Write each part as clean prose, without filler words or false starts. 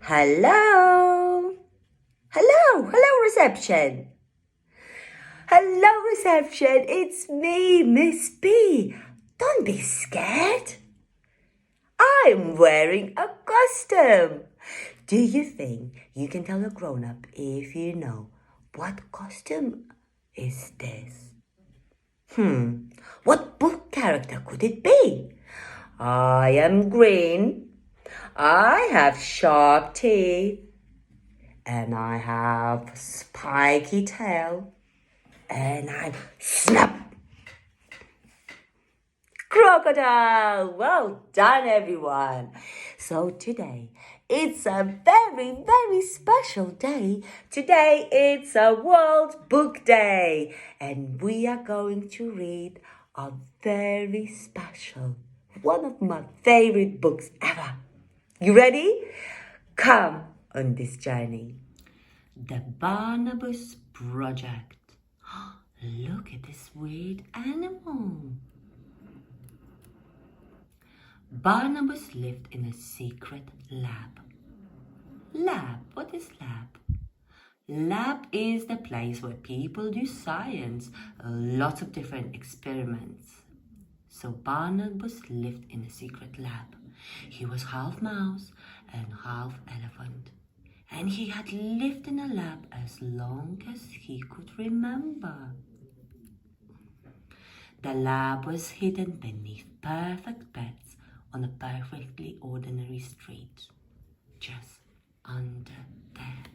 Hello? Hello, reception. Hello, reception. It's me, Miss B. Don't be scared. I'm wearing a costume. Do you think you can tell a grown-up if you know what costume is this? What book character could it be? I am green. I have sharp teeth. And I have spiky tail. And I'm snap. Crocodile! Well done, everyone. So today, it's a very special day. Today, it's a World Book Day. And we are going to read a very special, one of my favorite books ever. You ready? Come on this journey. The Barnabas Project. Look at this weird animal. Barnabas lived in a secret lab. Lab? What is lab? Lab is the place where people do science, lots of different experiments. So Barnabas lived in a secret lab. He was half mouse and half elephant. And he had lived in a lab as long as he could remember. The lab was hidden beneath perfect beds on a perfectly ordinary street, just under there.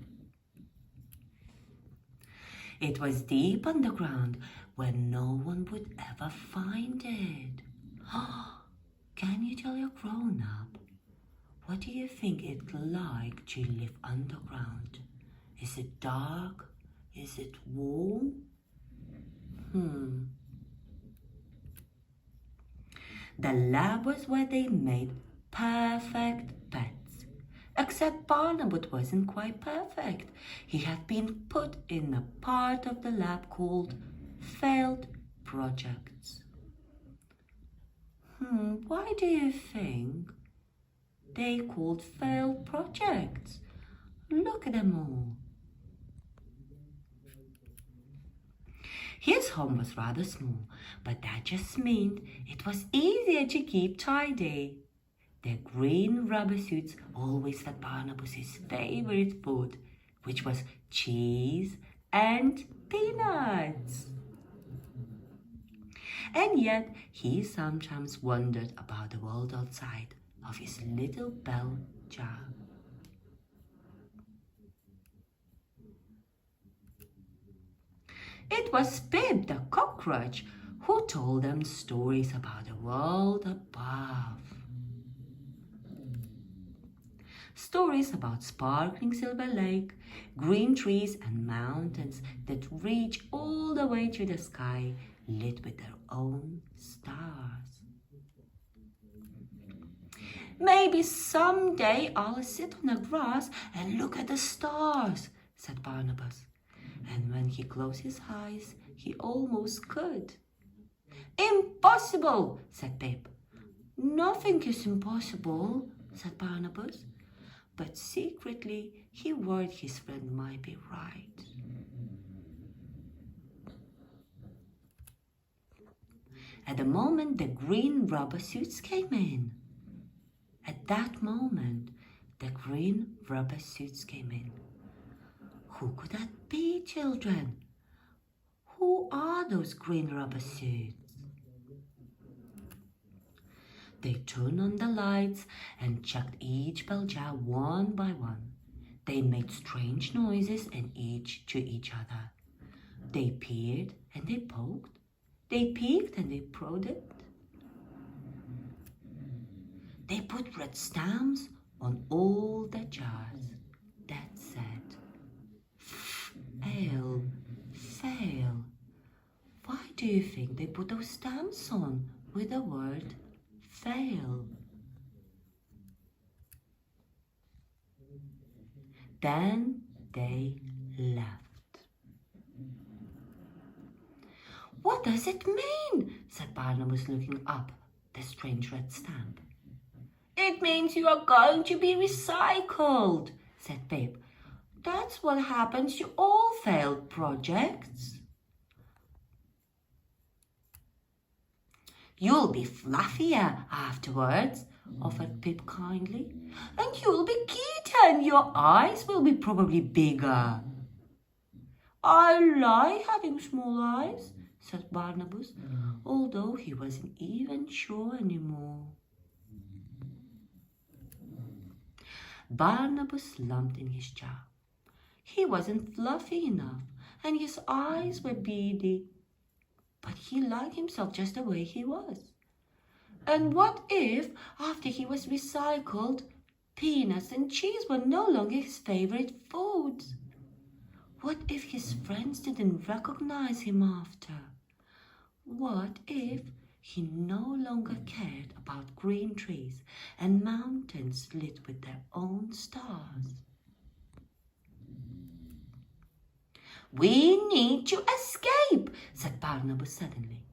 It was deep underground where no one would ever find it. Can you tell your grown-up? What do you think it's like to live underground? Is it dark? Is it warm? The lab was where they made perfect beds. Except Barnabas wasn't quite perfect. He had been put in a part of the lab called failed projects. Why do you think they called failed projects? Look at them all. His home was rather small, but that just meant it was easier to keep tidy. Their green rubber suits always fed Barnabas' favorite food, which was cheese and peanuts. And yet, he sometimes wondered about the world outside of his little bell jar. It was Pip the cockroach who told them stories about the world above. Stories about sparkling silver lake, green trees and mountains that reach all the way to the sky, lit with their own stars. Maybe someday I'll sit on the grass and look at the stars, said Barnabas. And when he closed his eyes, he almost could. Impossible, said Pip. Nothing is impossible, said Barnabas. But secretly, he worried his friend might be right. At the moment, the green rubber suits came in. At that moment, the green rubber suits came in. Who could that be, children? Who are those green rubber suits? They turned on the lights and checked each bell jar one by one. They made strange noises and each to each other. They peered and they poked. They peeked and they prodded. They put red stamps on all the jars that said, fail, fail. Why do you think they put those stamps on with the word fail? Then they left. What does it mean? Said Barnabas, looking up the strange red stamp. It means you are going to be recycled, said Pip. That's what happens to all failed projects. You'll be fluffier afterwards, offered Pip kindly. And you'll be cuter and your eyes will be probably bigger. I like having small eyes, said Barnabas, although he wasn't even sure anymore. Barnabas slumped in his chair. He wasn't fluffy enough, and his eyes were beady. But he liked himself just the way he was. And what if, after he was recycled, peanuts and cheese were no longer his favorite foods? What if his friends didn't recognize him after? What if he no longer cared about green trees and mountains lit with their own stars? We need to escape, said Barnabas suddenly.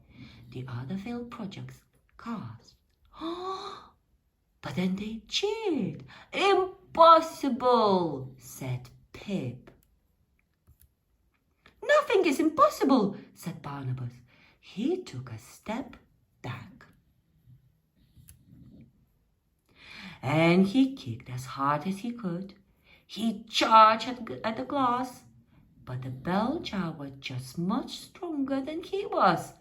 The other failed projects gasped. But then they cheered. Impossible, said Pip. Nothing is impossible, said Barnabas. He took a step back. And he kicked as hard as he could. He charged at the glass, but the bell jar was just much stronger than he was.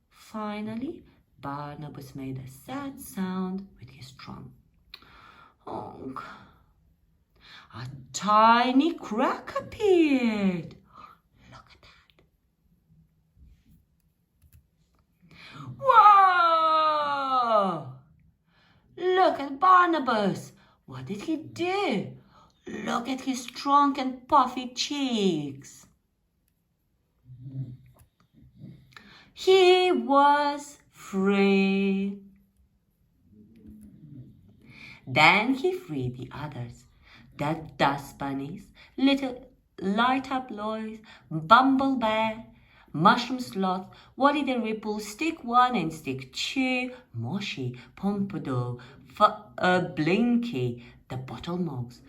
Finally, Barnabas made a sad sound with his trunk. Honk. A tiny crack appeared. Look at that. Whoa! Look at Barnabas. What did he do? Look at his trunk and puffy cheeks. He was free. Then he freed the others, the dust bunnies, little light-up Lois, Bumble Bear, Mushroom Sloth, Wally the Ripple, Stick 1 and Stick 2, Moshi, Pompadour, Blinky, the Bottle Mogs,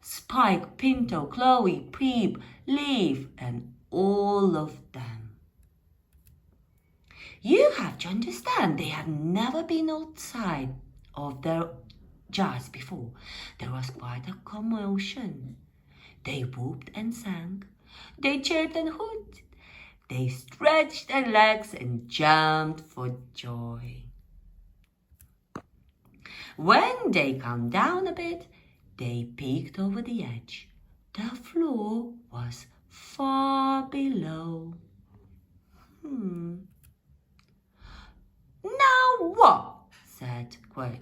Spike, Pinto, Chloe, Peep, Leaf, and all of them. You have to understand, they have never been outside of their jars before. There was quite a commotion. They whooped and sang. They chirped and hooted. They stretched their legs and jumped for joy. When they calmed down a bit, they peeked over the edge. The floor was far below. Now what? Said Quirk.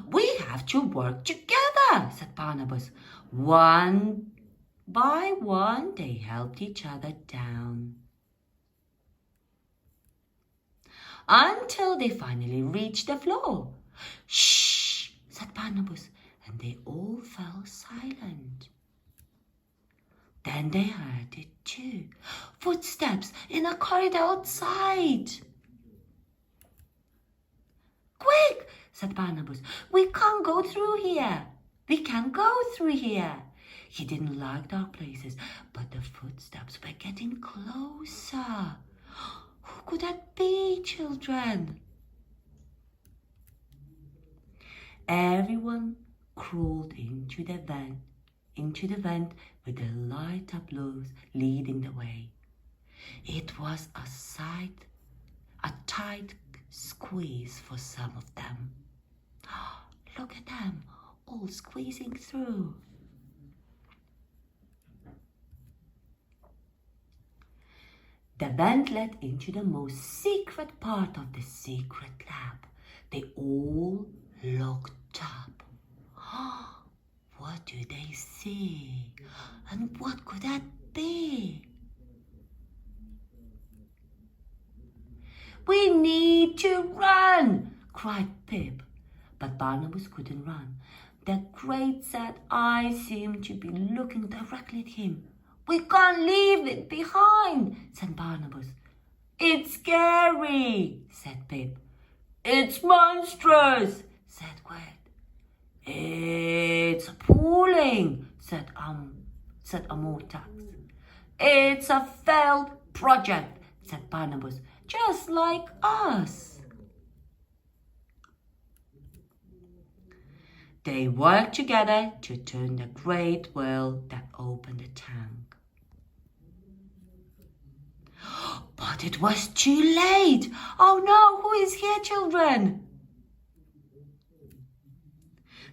We have to work together, said Barnabas. One by one, they helped each other down, until they finally reached the floor. Shh, said Barnabas, and they all fell silent. Then they heard it too. Footsteps in a corridor outside. Quick, said Barnabas. We can't go through here. We can't go through here. He didn't like dark places, but the footsteps were getting closer. Who could that be, children? Everyone crawled into the vent with the light-up Lois leading the way. It was a tight squeeze for some of them. Look at them, all squeezing through. The vent led into the most secret part of the secret lab. They all looked up. What do they see? And what could that be? We need to run, cried Pip. But Barnabas couldn't run. Their great sad eyes seemed to be looking directly at him. We can't leave it behind, said Barnabas. It's scary, said Pip. It's monstrous, said Qued. It's appalling, said Amortax. It's a failed project, said Barnabas, just like us. They worked together to turn the great wheel that opened the tank. But it was too late. Oh no, who is here, children?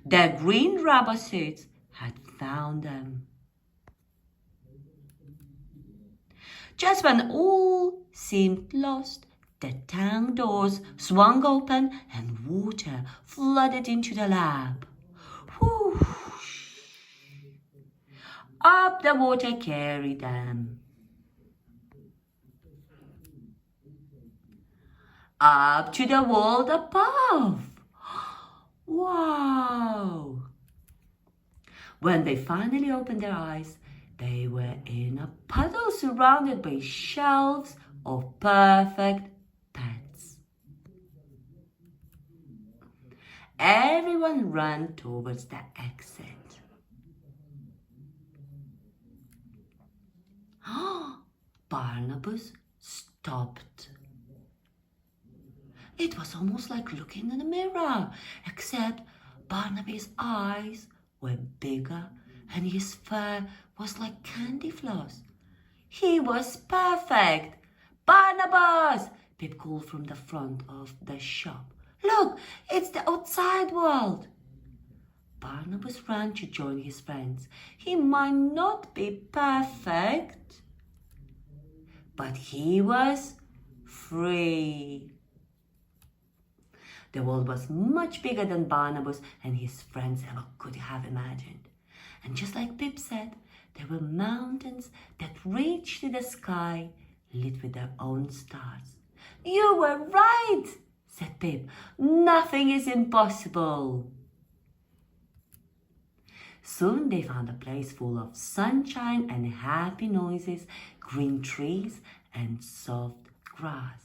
The green rubber suits had found them. Just when all seemed lost, the tank doors swung open and water flooded into the lab. Whoosh! Up the water carried them. Up to the world above. Wow! When they finally opened their eyes, they were in a puddle surrounded by shelves of perfect pets. Everyone ran towards the exit. Barnabas stopped. It was almost like looking in a mirror, except Barnabas' eyes were bigger and his fur was like candy floss. He was perfect. Barnabas, Pip called from the front of the shop. Look, it's the outside world. Barnabas ran to join his friends. He might not be perfect, but he was free. The world was much bigger than Barnabas and his friends ever could have imagined. And just like Pip said, there were mountains that reached to the sky, lit with their own stars. You were right, said Pip. Nothing is impossible. Soon they found a place full of sunshine and happy noises, green trees and soft grass.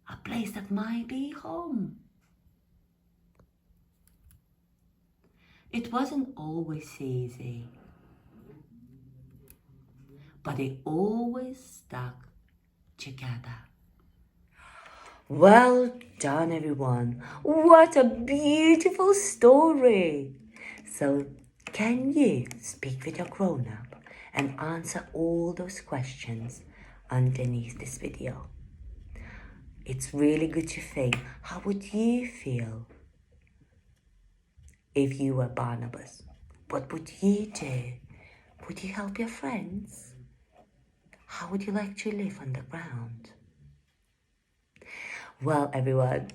A place that might be home. It wasn't always easy, but they always stuck together. Well done, everyone. What a beautiful story. So, can you speak with your grown-up and answer all those questions underneath this video? It's really good to think, how would you feel if you were Barnabas? What would you do? Would you help your friends? How would you like to live underground? Well, everyone,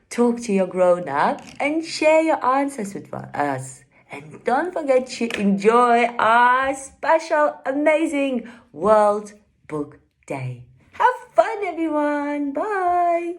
talk to your grown-up and share your answers with us. And don't forget to enjoy our special, amazing World Book Day. Have fun, everyone. Bye.